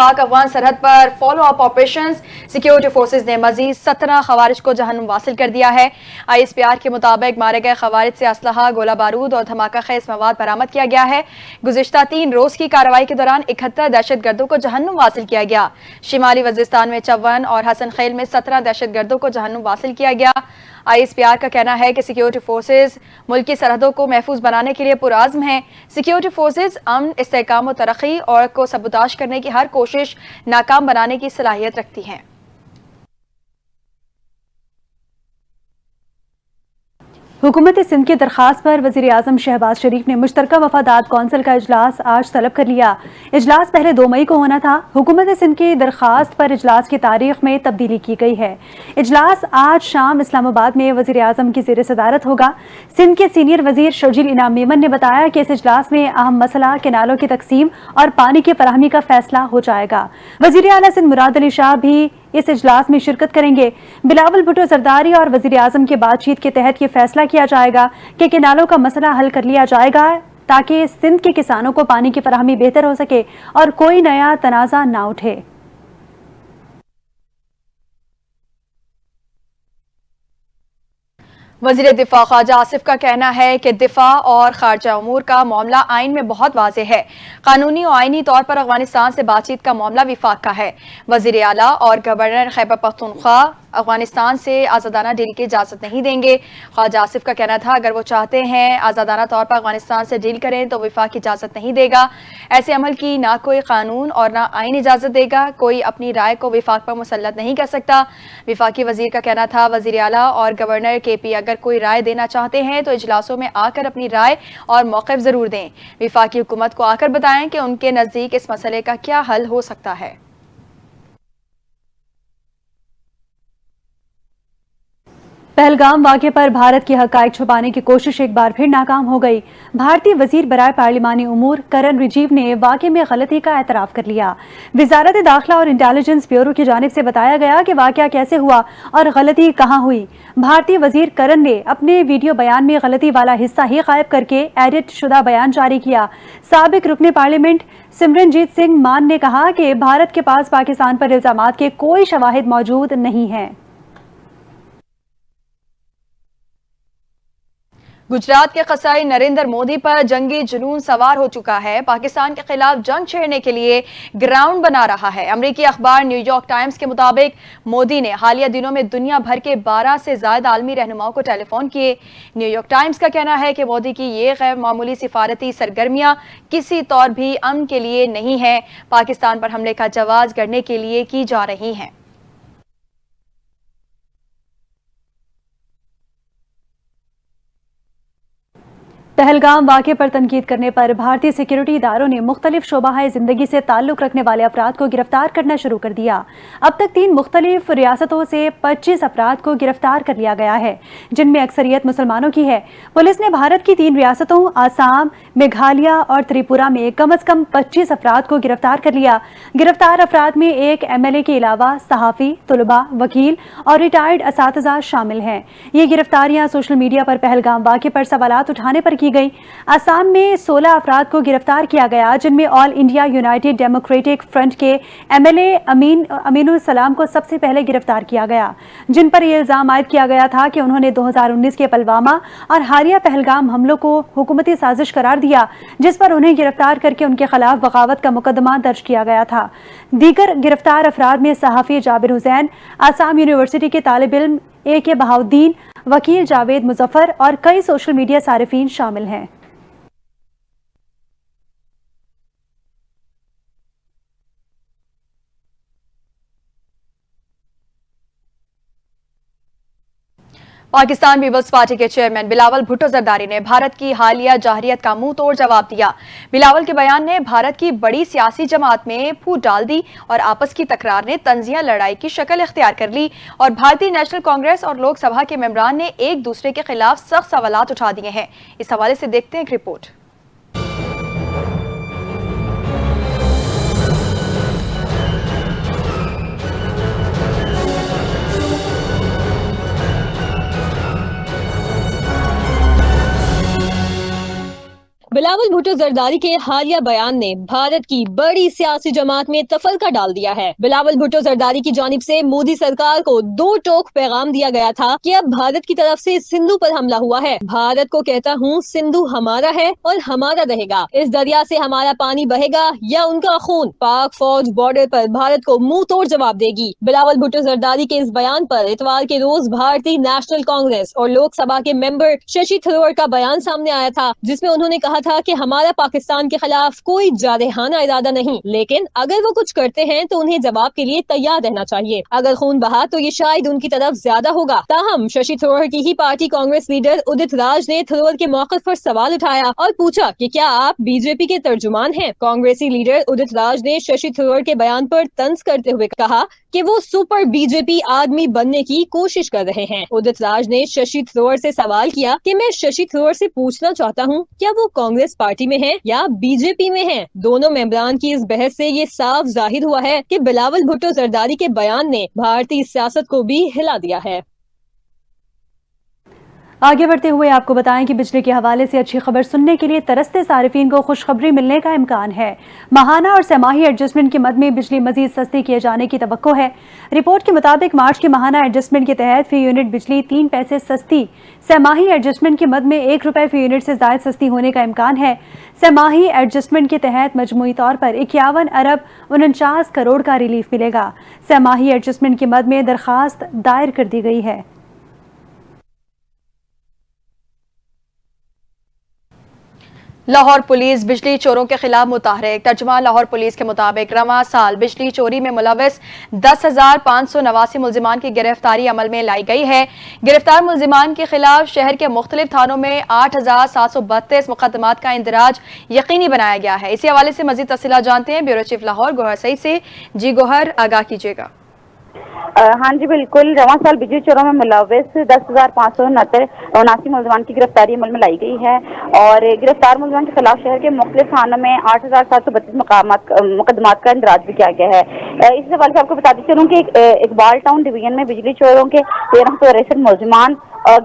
पाक अफगान सरहद पर follow up operation. Security forces ने मजीद 17 खवारिज को जहन्नुम वासिल कर दिया है। ISPR के मुताबिक मारे गए खवारिज से असलहा, गोला बारूद और धमाका खेज मवाद बरामद किया गया है। गुज़िश्ता 3 रोज की कार्रवाई के दौरान 71 दहशत गर्दों को जहन्नुम वासिल किया गया। शिमाली वज़ीरिस्तान में 54 और हसन खेल में 17 दहशत गर्दों को जहन्नुम वासिल किया गया। ISPR का कहना है कि सिक्योरिटी फोर्सेज मुल्क की सरहदों को महफूज बनाने के लिए पुरआज़्म हैं। सिक्योरिटी फोर्सेज अमन, इस्तेहकाम और तरक्की और को सबूताश करने की हर कोशिश नाकाम बनाने की सलाहियत रखती हैं। हुकूमत सिंध की दरख्वास्त पर वज़ीर आज़म शहबाज शरीफ ने मुश्तरका वफादात कौंसिल का इजलास आज तलब कर लिया। इजलास पहले 2 मई को होना था। हुकूमत सिंध की दरख्वास्त पर इजलास की तारीख में तब्दीली की गई है। इजलास आज शाम इस्लामाबाद में वज़ीर आज़म की ज़ेर सदारत होगा। सिंध के सीनियर वज़ीर शर्जील इनाम मेमन ने बताया कि इस इजलास में अहम मसला केनालों की तकसीम और पानी की फराहमी का फैसला हो जाएगा। वज़ीर आला सिंध मुराद अली शाह भी इस इजलास में शिरकत करेंगे। बिलावल भुट्टो जरदारी और वज़ीर आज़म की बातचीत के तहत ये फैसला किया जाएगा कि केनालों का मसला हल कर लिया जाएगा ताकि सिंध के किसानों को पानी की फराहमी बेहतर हो सके और कोई नया तनाज़ा ना उठे। वज़ीर दिफा ख्वाजा आसिफ का कहना है कि दिफा और खारजा उमूर का मामला आइन में बहुत वाज़ेह है। कानूनी और आइनी तौर पर अफगानिस्तान से बातचीत का मामला विफाक का है। वज़ीर आला और गवर्नर खैबर पख्तूनख्वा अफगानिस्तान से आज़ादाना डील की इजाज़त नहीं देंगे। ख्वाजा आसिफ का कहना था, अगर वो चाहते हैं आज़ादाना तौर पर अफगानिस्तान से डील करें तो विफाक इजाज़त नहीं देगा। ऐसे अमल की ना कोई कानून और ना आइन इजाज़त देगा। कोई अपनी राय को विफाक पर मुसल्लत नहीं कर सकता। विफाकी वज़ीर का कहना था, वज़ीर आला और गवर्नर KP अगर कोई राय देना चाहते हैं तो इजलासों में आकर अपनी राय और मौक़िफ़ ज़रूर दें। विफाकी हुकूमत को आकर बताएं कि उनके नज़दीक इस मसले का क्या हल हो सकता है। पहलगाम वाक़े पर भारत की हक़ाइक़ छुपाने की कोशिश एक बार फिर नाकाम हो गई। भारतीय वज़ीर बराए पार्लिमानी उमूर करण रिजीव ने वाक़े में गलती का एतराफ़ कर लिया। वज़ारत दाखिला और इंटेलिजेंस ब्यूरो की जानिब से बताया गया कि वाक़या कैसे हुआ और गलती कहाँ हुई। भारतीय वज़ीर करण ने अपने वीडियो बयान में गलती वाला हिस्सा ही गायब करके एडिट शुदा बयान जारी किया। साबिक रुकने पार्लियामेंट सिमरनजीत सिंह मान ने कहा कि भारत के पास पाकिस्तान पर इल्ज़ामात के कोई शवाहिद मौजूद नहीं हैं। गुजरात के कसाई नरेंद्र मोदी पर जंगी जुनून सवार हो चुका है। पाकिस्तान के खिलाफ जंग छेड़ने के लिए ग्राउंड बना रहा है। अमरीकी अखबार न्यूयॉर्क टाइम्स के मुताबिक मोदी ने हालिया दिनों में दुनिया भर के 12 से ज्यादा आलमी रहनुमाओं को टेलीफोन किए। न्यूयॉर्क टाइम्स का कहना है कि मोदी की ये गैर मामूली सिफारती सरगर्मियां किसी तौर भी अमन के लिए नहीं है, पाकिस्तान पर हमले का जवाब गढ़ने के लिए की जा रही हैं। पहलगाम वाक़े पर तनकीद करने पर भारतीय सिक्योरिटी इदारों ने मुख्तलिफ शोबाए ज़िंदगी से ताल्लुक़ रखने वाले अफराद को गिरफ्तार करना शुरू कर दिया। अब तक 3 मुख्तलिफ रियासतों से 25 अफराद को गिरफ्तार कर लिया गया है, जिनमें अक्सरियत मुसलमानों की है। पुलिस ने भारत की 3 रियासतों आसाम, मेघालय और त्रिपुरा में कम अज़ कम 25 अफराद को गिरफ्तार कर लिया। गिरफ्तार अफराद में एक MLA के अलावा सहाफ़ी, तुलबा, वकील और रिटायर्ड असातिज़ा शामिल हैं। ये गिरफ्तारियां सोशल मीडिया पर पहलगाम वाक़े पर सवालात उठाने पर की गई। असम में 16 अफराद को गिरफ्तार किया गया, जिनमें all India United democratic front के MLA अमीनुल सलाम को सबसे पहले गिरफ्तार किया गया, जिन पर यह इल्जाम आयद किया गया था कि उन्होंने 2019 के पुलवामा और हालिया पहलगाम हमलों को हुकूमती साजिश करार दिया, जिस पर उन्हें गिरफ्तार करके उनके खिलाफ बगावत का मुकदमा दर्ज किया गया था। दीगर गिरफ्तार अफराद में सहाफ़ी जाबिर हुसैन, आसाम यूनिवर्सिटी के तालिब इल्म AK बहाउद्दीन, वकील जावेद मुजफ्फर और कई सोशल मीडिया सारिफीन शामिल हैं। पाकिस्तान पीपल्स पार्टी के चेयरमैन बिलावल भुट्टो जरदारी ने भारत की हालिया जाहिरियत का मुंह तोड़ जवाब दिया। बिलावल के बयान ने भारत की बड़ी सियासी जमात में फूट डाल दी और आपस की तकरार ने तंजिया लड़ाई की शक्ल इख्तियार कर ली और भारतीय नेशनल कांग्रेस और लोकसभा के मेंबरान ने एक दूसरे के खिलाफ सख्त सवालात उठा दिए हैं। इस हवाले से देखते हैं एक रिपोर्ट। बिलावल بلاول بھٹو زرداری کے حالیہ بیان نے بھارت کی بڑی سیاسی جماعت میں تفرقہ ڈال دیا ہے۔ بلاول بھٹو زرداری کی جانب سے مودی سرکار کو دو ٹوک پیغام دیا گیا تھا کہ اب بھارت کی طرف سے سندھو پر حملہ ہوا ہے۔ بھارت کو کہتا ہوں سندھو ہمارا ہے اور ہمارا رہے گا، اس دریا سے ہمارا پانی بہے گا یا ان کا خون۔ پاک فوج بارڈر پر بھارت کو منہ توڑ جواب دے گی۔ بلاول بھٹو زرداری کے اس بیان پر اتوار کے روز بھارتی نیشنل کانگریس اور لوک سبھا کے ممبر ششی تھرور کا بیان سامنے آیا تھا، جس میں انہوں نے کہا تھا کہ ہمارا پاکستان کے خلاف کوئی جارحانہ ارادہ نہیں، لیکن اگر وہ کچھ کرتے ہیں تو انہیں جواب کے لیے تیار رہنا چاہیے۔ اگر خون بہا تو یہ شاید ان کی طرف زیادہ ہوگا۔ تاہم ششی تھرور کی ہی پارٹی کانگریس لیڈر ادت راج نے تھرور کے موقف پر سوال اٹھایا اور پوچھا کہ کیا آپ بی جے پی کے ترجمان ہیں؟ کانگریسی لیڈر ادت راج نے ششی تھرور کے بیان پر طنز کرتے ہوئے کہا کہ وہ سپر بی جے پی آدمی بننے کی کوشش کر رہے ہیں۔ ادت راج نے ششی تھرور سے سوال کیا کہ میں ششی تھرور سے پوچھنا چاہتا ہوں کیا وہ کانگریس پارٹی میں ہیں یا بی جے پی میں ہیں؟ دونوں ممبران کی اس بحث سے یہ صاف ظاہر ہوا ہے کہ بلاول بھٹو زرداری کے بیان نے بھارتی سیاست کو بھی ہلا دیا ہے۔ آگے بڑھتے ہوئے آپ کو بتائیں کہ بجلی کے حوالے سے اچھی خبر سننے کے لیے ترستے صارفین کو خوشخبری ملنے کا امکان ہے۔ ماہانہ اور سہ ماہی ایڈجسٹمنٹ کی مد میں بجلی مزید سستی کیے جانے کی توقع ہے۔ رپورٹ کے مطابق مارچ کے ماہانہ ایڈجسٹمنٹ کے تحت فی یونٹ بجلی 3 پیسے سستی، سہ ماہی ایڈجسٹمنٹ کی مد میں 1 روپے فی یونٹ سے زائد سستی ہونے کا امکان ہے۔ سہ ماہی ایڈجسٹمنٹ کے تحت مجموعی طور پر 51 ارب 49 کروڑ کا ریلیف ملے گا۔ سہ ماہی ایڈجسٹمنٹ کی مد میں درخواست دائر کر دی گئی ہے۔ لاہور پولیس بجلی چوروں کے خلاف متحرک۔ ترجمان لاہور پولیس کے مطابق رواں سال بجلی چوری میں ملوث 10,589 ملزمان کی گرفتاری عمل میں لائی گئی ہے۔ گرفتار ملزمان کے خلاف شہر کے مختلف تھانوں میں 8,732 مقدمات کا اندراج یقینی بنایا گیا ہے۔ اسی حوالے سے مزید تفصیلات جانتے ہیں بیورو چیف لاہور گوہر سعید سے۔ جی گوہر، آگاہ کیجیے گا۔ ہاں جی بالکل، رواں سال بجلی چوروں میں ملوث 10,579 ملزمان کی گرفتاری عمل میں لائی گئی ہے اور گرفتار ملزمان کے خلاف شہر کے مختلف تھانوں میں 8,732 مقدمات کا اندراج بھی کیا گیا ہے۔ اس حوالے سے آپ کو بتاتے چلوں کہ اقبال ٹاؤن ڈویژن میں بجلی چوروں کے 1363 ملزمان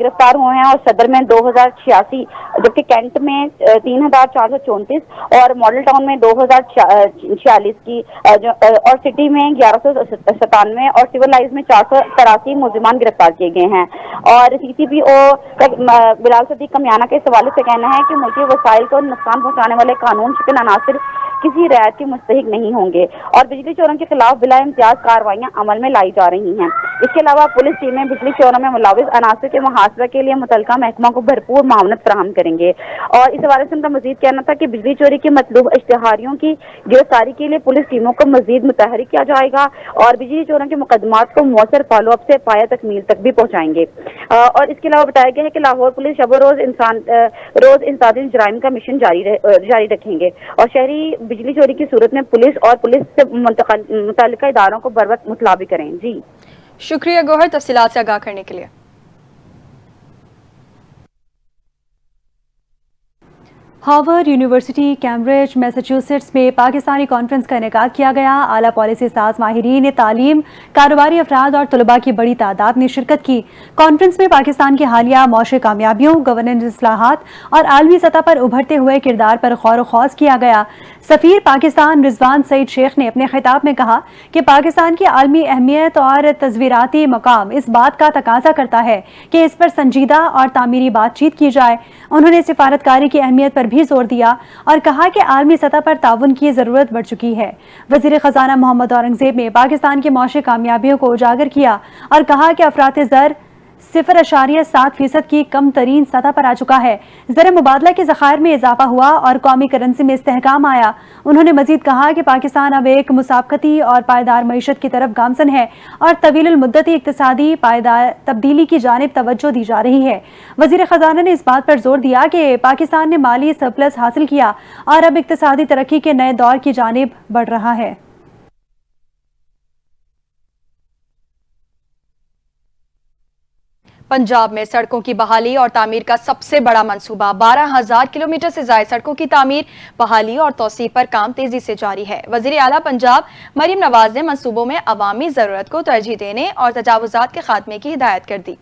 گرفتار ہوئے ہیں اور صدر میں 2086، جبکہ کینٹ میں 3,434 اور ماڈل ٹاؤن میں 2,046 کی اور سٹی میں 1,197 اور سول لائنز میں 483 ملزمان گرفتار کیے گئے ہیں۔ اور سی سی پی او بلال صدیق کمیانہ کے حوالے سے کہنا ہے کہ ملکی وسائل کو نقصان پہنچانے والے قانون شکن عناصر کسی رعایت کے مستحق نہیں ہوں گے اور بجلی چوروں کے خلاف بلا امتیاز کارروائیاں عمل میں لائی جا رہی ہیں۔ اس کے علاوہ پولیس ٹیمیں بجلی چوروں میں ملوث عناصر کے محاصرہ کے لیے متعلقہ محکمہ کو بھرپور معاونت فراہم کریں گے۔ اور اس حوالے سے ان کا مزید کہنا تھا کہ بجلی چوری کے مطلوب اشتہاریوں کی گرفتاری کے لیے پولیس ٹیموں کو مزید متحرک کیا جائے گا اور بجلی چوروں کے مقدمات کو مؤثر فالو اپ سے پایہ تکمیل تک بھی پہنچائیں گے۔ اور اس کے علاوہ بتایا گیا ہے کہ لاہور پولیس شب و روز انسداد جرائم کا مشن جاری رکھیں گے اور شہری بجلی چوری کی صورت میں پولیس اور پولیس سے متعلقہ اداروں کو بر وقت مطلع بھی کریں۔ جی شکریہ گوہر، تفصیلات سے آگاہ کرنے کے لیے۔ ہارورڈ یونیورسٹی کیمبرج میساچیوسیٹس میں پاکستانی کانفرنس کا انعقاد کیا گیا۔ اعلیٰ پالیسی ساز ماہرین تعلیم، کاروباری افراد اور طلباء کی بڑی تعداد نے شرکت کی۔ کانفرنس میں پاکستان کی حالیہ معاشی کامیابیوں، گورننس اصلاحات اور عالمی سطح پر ابھرتے ہوئے کردار پر غور و خوض کیا گیا۔ سفیر پاکستان رضوان سعید شیخ نے اپنے خطاب میں کہا کہ پاکستان کی عالمی اہمیت اور تصویراتی مقام اس بات کا تقاضا کرتا ہے کہ اس پر سنجیدہ اور تعمیری بات چیت کی جائے۔ انہوں نے سفارتکاری کی اہمیت پر بھی زور دیا اور کہا کہ عالمی سطح پر تعاون کی ضرورت بڑھ چکی ہے۔ وزیر خزانہ محمد اورنگزیب نے پاکستان کی معاشی کامیابیوں کو اجاگر کیا اور کہا کہ افراط زر 0.7% کی کم ترین سطح پر آ چکا ہے۔ زر مبادلہ کے ذخائر میں اضافہ ہوا اور قومی کرنسی میں استحکام آیا۔ انہوں نے مزید کہا کہ پاکستان اب ایک مسابقتی اور پائیدار معیشت کی طرف گامزن ہے اور طویل المدتی اقتصادی تبدیلی کی جانب توجہ دی جا رہی ہے۔ وزیر خزانہ نے اس بات پر زور دیا کہ پاکستان نے مالی سرپلس حاصل کیا اور اب اقتصادی ترقی کے نئے دور کی جانب بڑھ رہا ہے۔ پنجاب میں سڑکوں کی بحالی اور تعمیر کا سب سے بڑا منصوبہ 12,000 کلومیٹر سے زائد سڑکوں کی تعمیر، بحالی اور توسیع پر کام تیزی سے جاری ہے۔ وزیر اعلیٰ پنجاب مریم نواز نے منصوبوں میں عوامی ضرورت کو ترجیح دینے اور تجاوزات کے خاتمے کی ہدایت کر دی۔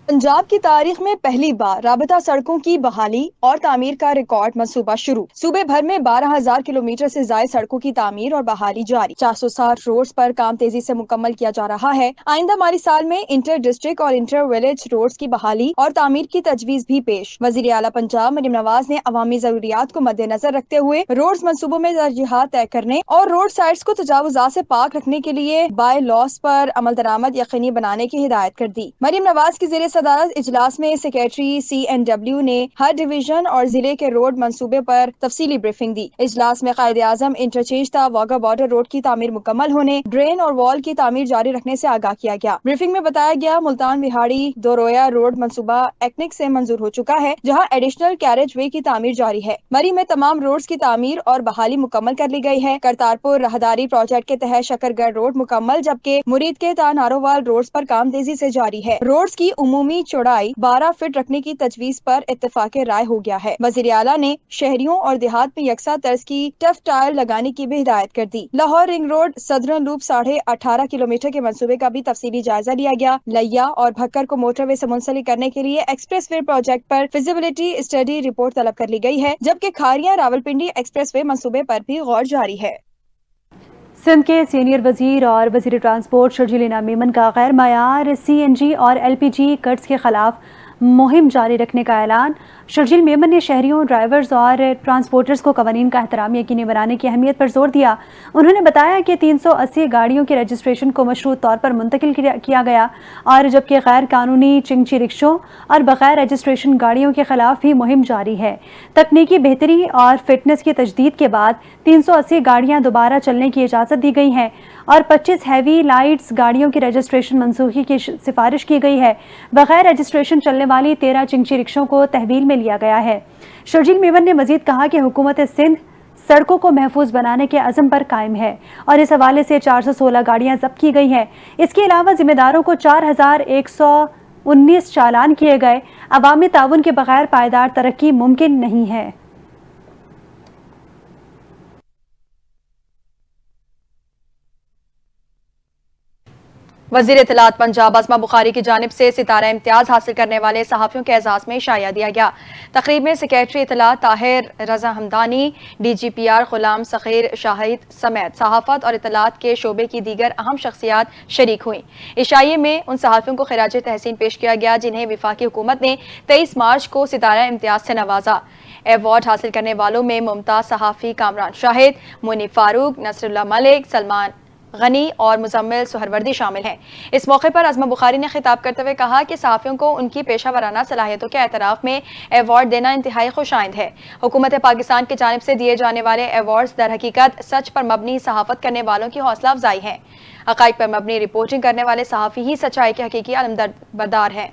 पंजाब की तारीख में पहली बार राबता सड़कों की बहाली और तामीर का रिकॉर्ड मंसूबा शुरू। सूबे भर में 12,000 किलोमीटर से ज्यादा सड़कों की तामीर और बहाली जारी। 460 रोड्स पर काम तेजी से मुकम्मल किया जा रहा है। आइंदा माली साल में इंटर डिस्ट्रिक्ट और इंटर विलेज रोड्स की बहाली और तामीर की तजवीज भी पेश। वजीर आला पंजाब मरियम नवाज ने अवामी जरूरियात को मद्देनजर रखते हुए रोड्स मंसूबों में तरजीहात तय करने और रोड साइड्स को तजावुजात से पाक रखने के लिए बाय लॉस पर अमल दरामद यकीनी बनाने की हिदायत कर दी। मरियम नवाज की ज़ेरे सदारत इजलास में सेक्रेटरी CNW ने हर डिवीजन और जिले के रोड मंसूबे पर तफसीली ब्रीफिंग दी। इजलास में कायदे आजम इंटरचेंज था वाघा बॉर्डर रोड की तामीर मुकम्मल होने, ड्रेन और वॉल की तामीर जारी रखने से आगाह किया गया। ब्रीफिंग में बताया गया मुल्तान बिहाड़ी दोरोया रोड मंसूबा एक्निक से मंजूर हो चुका है, जहाँ एडिशनल कैरेज वे की तामीर जारी है। मरी में तमाम रोड्स की तामीर और बहाली मुकम्मल कर ली गई है। करतारपुर राहदारी प्रोजेक्ट के तहत शकरगढ़ रोड मुकम्मल, जबकि मुरीद के नारोवाल रोड्स पर काम तेजी से जारी है। रोड्स की उमूमी चौड़ाई 12 फीट रखने की तजवीज पर इत्तेफाक राय हो गया है। वजीर आला ने शहरियों और देहात में यकसा तर्ज की टफ टायर लगाने की भी हिदायत कर दी। Lahore ring road southern loop 18.5 kilometre के मंसूबे का भी तफसीली जायजा लिया गया। लिया और भक्कर को मोटरवे से मुंसलिक करने के लिए एक्सप्रेस वे प्रोजेक्ट पर फिजिबिलिटी स्टडी रिपोर्ट तलब कर ली गई है, जबकि खारियां रावलपिंडी एक्सप्रेस वे मंसूबे पर भी गौर जारी है। सिंध के सीनियर वजीर और वजीर ट्रांसपोर्ट शर्जील इनाम मेमन का गैर मयार CNG और LPG कट्स के खिलाफ मुहिम जारी रखने का ऐलान। शर्जील मेमन ने शहरियों, ड्राइवर्स और ट्रांसपोर्टर्स को कवानीन का एहतराम यकीनी बनाने की अहमियत पर जोर दिया। उन्होंने बताया कि 380 गाड़ियों के रजिस्ट्रेशन को मशरूत तौर पर मुंतकिल किया गया और जबकि गैर कानूनी चिंगची रिक्शों और बगैर रजिस्ट्रेशन गाड़ियों के खिलाफ भी मुहिम जारी है। तकनीकी बेहतरी और फिटनेस की तजदीद के बाद 380 गाड़ियाँ दोबारा चलने की इजाज़त दी गई है और 25 हैवी लाइट्स गाड़ियों की रजिस्ट्रेशन मनसूखी की सिफारिश की गई है। बगैर रजिस्ट्रेशन चलने वाली 13 चिंगची रिक्शों को तहवील में लिया गया है। शर्जील मेमन ने मजीद कहा कि हुकूमत सिंध सड़कों को महफूज बनाने के अज़म पर कायम है और इस हवाले से 416 गाड़ियां जब्त की गई हैं। इसके अलावा जिम्मेदारों को 4119 चालान किए गए। अवामी ताउन के बगैर पायदार तरक्की मुमकिन नहीं है। वज़ीर इत्तलात पंजाब अस्मा बुखारी की जानिब से सितारा इम्तियाज हासिल करने वाले सहाफ़ियों के एजाज़ में शाया दिया गया। तकरीब में सेक्रेटरी इत्तलात ताहिर रजा हमदानी, DGPR गुलाम सखीर शाहिद समेत सहाफ़त और इत्तलात के शोबे की दीगर अहम शख्सियात शरीक हुई। इशाइये में उन सहाफ़ियों को खिराज तहसीन पेश किया गया जिन्हें वफाकी हुकूमत ने 23 मार्च को सितारा इम्तियाज से नवाजा। एवॉर्ड हासिल करने वालों में मुमताज़ सहाफ़ी कामरान शाहिद, मुनीब फारूक, नसरुल्लाह मलिक, सलमान गनी और मुजम्मिल सुहरवर्दी शामिल हैं। इस मौके पर अस्मा बुखारी ने खिताब करते हुए कहा कि सहाफ़ियों को उनकी पेशा वराना सलाहियतों के एतराफ़ में एवॉर्ड देना इंतहाई खुशाइंद है। हुकूमत पाकिस्तान की जानिब से दिए जाने वाले एवॉर्ड्स दर हकीकत सच पर मबनी सहाफ़त करने वालों की हौसला अफजाई हैं। हक़ाइक़ पर मबनी रिपोर्टिंग करने वाले सहाफ़ी ही सच्चाई के हकीकी अलमबरदार हैं।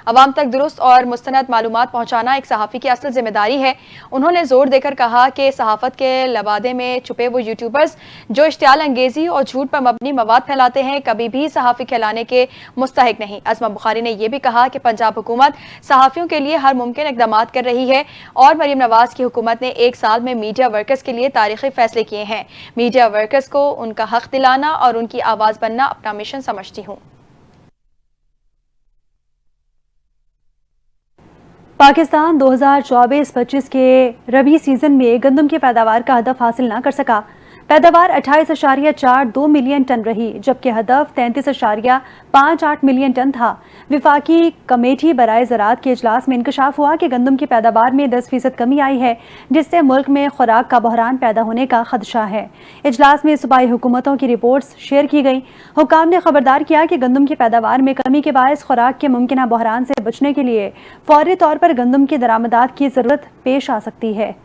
अवाम तक दुरुस्त और मुस्तनद मालूमात पहुँचाना एक सहाफ़ी की असल जिम्मेदारी है। उन्होंने जोर देकर कहा कि सहाफ़त के लबादे में छुपे वो यूट्यूबर्स जो इश्तियाल अंगेज़ी और झूठ पर मबनी मवाद फैलाते हैं कभी भी सहाफ़ी कहलाने के मुस्तहिक नहीं। अस्मा बुखारी ने यह भी कहा कि पंजाब हुकूमत सहाफ़ियों के लिए हर मुमकिन इक़दाम कर रही है और मरियम नवाज की हुकूमत ने 1 साल में मीडिया वर्कर्स के लिए तारीख़ी फैसले किए हैं। मीडिया वर्कर्स को उनका हक़ दिलाना और उनकी आवाज़ बनना अपना मिशन समझती हूँ। पाकिस्तान 2024-25 के रबी सीजन में गंदम की पैदावार का हदफ हासिल न कर सका। पैदावार 28.42 मिलियन टन रही, जबकि हदफ 33.58 मिलियन टन था। विफाकी कमेटी बराए ज़राअत के इजलास में इंकशाफ हुआ कि गंदम की पैदावार में 10% कमी आई है, जिससे मुल्क में खुराक का बहरान पैदा होने का खदशा है। इजलास में सूबाई हुकूमतों की रिपोर्ट्स शेयर की गई। हुकाम ने खबरदार किया कि गंदम की पैदावार में कमी के बायस खुराक के मुमकिन बहरान से बचने के लिए फौरी तौर पर गंदम की दरामदात की ज़रूरत पेश आ सकती है।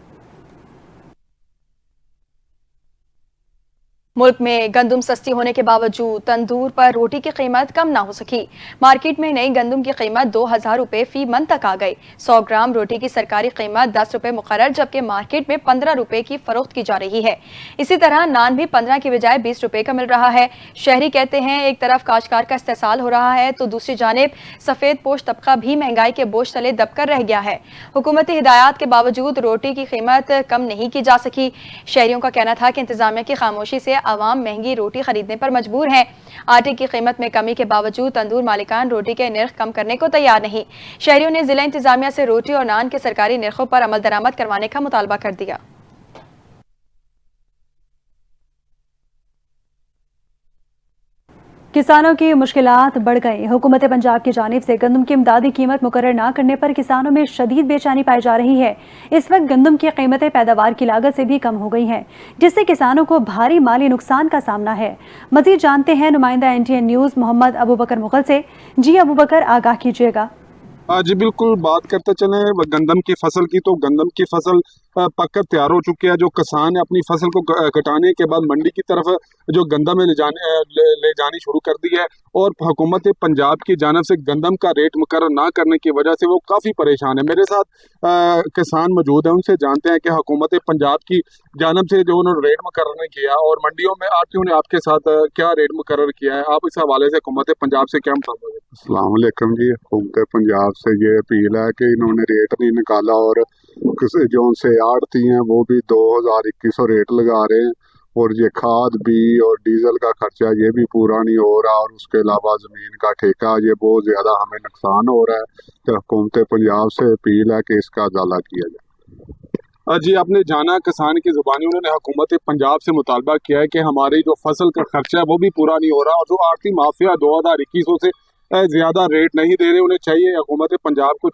मुल्क में गंदम सस्ती होने के बावजूद तंदूर पर रोटी की कीमत कम ना हो सकी। मार्केट में नई गंदम की कीमत 2000 रुपये फी मन तक आ गई। 100 ग्राम रोटी की सरकारी कीमत 10 रुपये मुकर्रर, जबकि मार्केट में 15 रुपये की फरोख्त की जा रही है। इसी तरह नान भी 15 की बजाय 20 रुपये का मिल रहा है। शहरी कहते हैं एक तरफ काश्तकार का इस्तेसाल हो रहा है तो दूसरी जानिब सफ़ेद पोश तबका भी महंगाई के बोझ तले दबकर रह गया है। हुकूमती हिदायत के बावजूद रोटी की कीमत कम नहीं की जा सकी। शहरियों का कहना था कि इंतजामिया की खामोशी से आवाम महंगी रोटी खरीदने पर मजबूर हैं। आटे की कीमत में कमी के बावजूद तंदूर मालिकान रोटी के निर्ख कम करने को तैयार नहीं। शहरियों ने जिला इंतजामिया से रोटी और नान के सरकारी निर्खों पर अमल दरामद करवाने का मुतालबा कर दिया। किसानों की मुश्किलात बढ़ गई। हुकूमत पंजाब की जानिब से गंदम की इमदादी कीमत मुकर्रर न करने पर किसानों में शदीद बेचैनी पाई जा रही है। इस वक्त गंदम की कीमतें पैदावार की लागत से भी कम हो गई हैं, जिससे किसानों को भारी माली नुकसान का सामना है। मजीद जानते हैं नुमाइंदा NTN न्यूज़ मोहम्मद अबू बकर मुगल से। जी अबू बकर, आगाह कीजिएगा। जी बिल्कुल, बात करते चले गंदम की फसल की, तो गंदम की फसल पककर तैयार हो चुकी है। जो किसान ने अपनी फसल को कटाने के बाद मंडी की तरफ जो गंदम ले जानी शुरू कर दी है, और हुकूमत पंजाब की जानब से गंदम का रेट मुकर्रर ना करने की वजह से वो काफ़ी परेशान है। मेरे साथ किसान मौजूद हैं, उनसे जानते हैं कि हुकूमत पंजाब की जानब से जो उन्होंने रेट मुकर्रर किया और मंडियों में आरटीओ ने आपके साथ क्या रेट मुकर्रर किया है, आप इस हवाले से हुकूमत पंजाब से क्या मुतालबा है? अस्सलाम वालेकुम जी। हुकूमत पंजाब से ये अपील है कि इन्होंने रेट नहीं निकाला और जो उनसे आड़ती हैं वो भी 2000-2100 रेट लगा रहे हैं, और ये खाद भी और डीजल का खर्चा ये भी पूरा नहीं हो रहा, और उसके अलावा ज़मीन का ठेका ये बहुत ज़्यादा हमें नुकसान हो रहा है। तो हुकूमत पंजाब से अपील है कि इसका अदाला किया जाए। जी, आपने जाना किसान की ज़ुबानी, उन्होंने हुकूमत पंजाब से मुतालबा किया है कि हमारी जो फसल का खर्चा है वो भी पूरा नहीं हो रहा, और जो आड़ती माफिया 2021 से ज़्यादा रेट नहीं दे रहे, उन्हें चाहिए हुकूमत पंजाब को